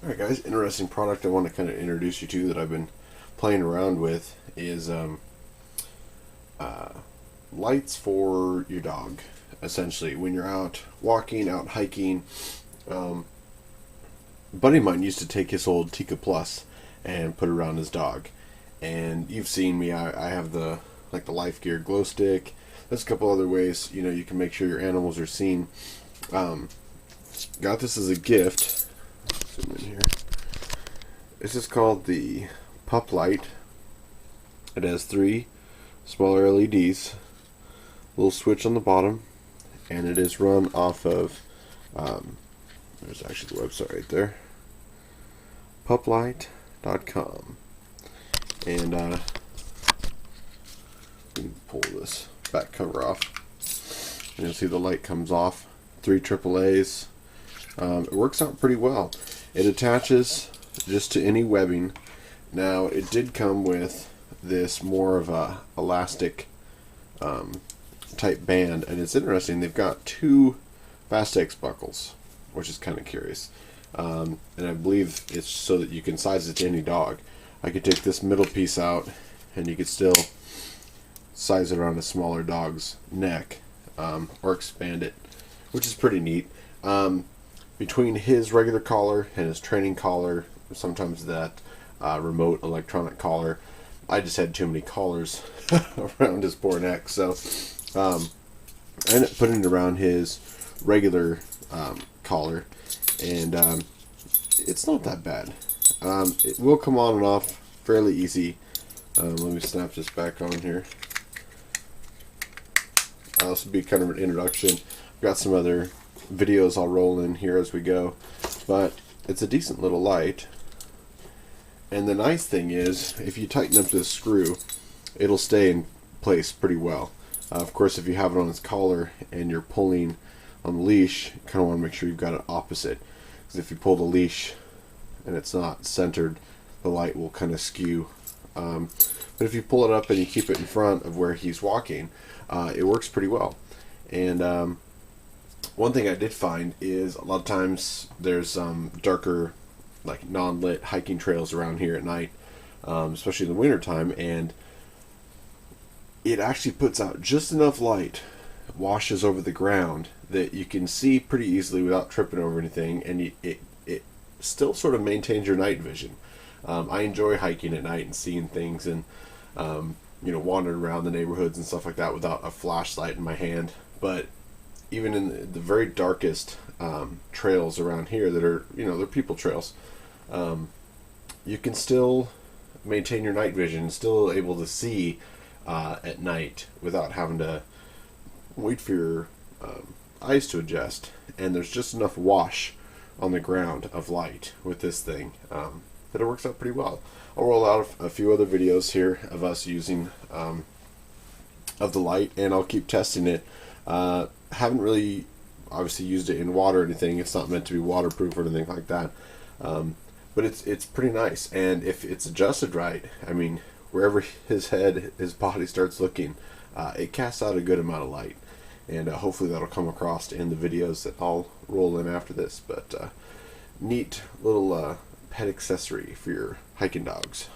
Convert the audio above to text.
Alright guys, interesting product I want to kind of introduce you to that I've been playing around with is uh, lights for your dog. Essentially, when you're out walking, out hiking, um, a buddy of mine used to take his old Tika Plus and put it around his dog. And you've seen me, I have the Life Gear glow stick. There's a couple other ways, you can make sure your animals are seen. Um, Got this as a gift. Zoom in here. This is called the puplight. It has 3 smaller LEDs, little switch on the bottom, and it is run off of, there's actually the website right there, puplight.com. And we can pull this back cover off, and you'll see the light comes off. 3 AAAs. It works out pretty well. It attaches just to any webbing. Now, it did come with this more of a elastic type band, and it's interesting. They've got 2 Fastex buckles, which is kind of curious. And I believe it's so that you can size it to any dog. I could take this middle piece out, and you could still size it around a smaller dog's neck, or expand it, which is pretty neat. Between his regular collar and his training collar, sometimes that remote electronic collar, I just had too many collars around his poor neck, so I ended up putting it around his regular collar, and it's not that bad. It will come on and off fairly easy. Let me snap this back on here. This will be kind of an introduction. I've got some other videos I'll roll in here as we go, but it's a decent little light. And the nice thing is, if you tighten up this screw, it'll stay in place pretty well. Of course, if you have it on its collar and you're pulling on the leash, you kind of want to make sure you've got it opposite, because if you pull the leash and it's not centered, the light will kind of skew. But if you pull it up and you keep it in front of where he's walking, it works pretty well. And one thing I did find is a lot of times there's darker, like non-lit hiking trails around here at night, especially in the winter time, and it actually puts out just enough light, washes over the ground, that you can see pretty easily without tripping over anything, and it still sort of maintains your night vision. I enjoy hiking at night and seeing things, and wandering around the neighborhoods and stuff like that without a flashlight in my hand. But even in the very darkest trails around here that are, they're people trails, you can still maintain your night vision, still able to see at night without having to wait for your eyes to adjust. And there's just enough wash on the ground of light with this thing that it works out pretty well. I'll roll out a few other videos here of us using of the light, and I'll keep testing it. Haven't really obviously used it in water or anything. It's not meant to be waterproof or anything like that, but it's pretty nice. And if it's adjusted right, I mean, wherever his body starts looking, it casts out a good amount of light, and hopefully that'll come across in the videos that I'll roll in after this. But neat little pet accessory for your hiking dogs.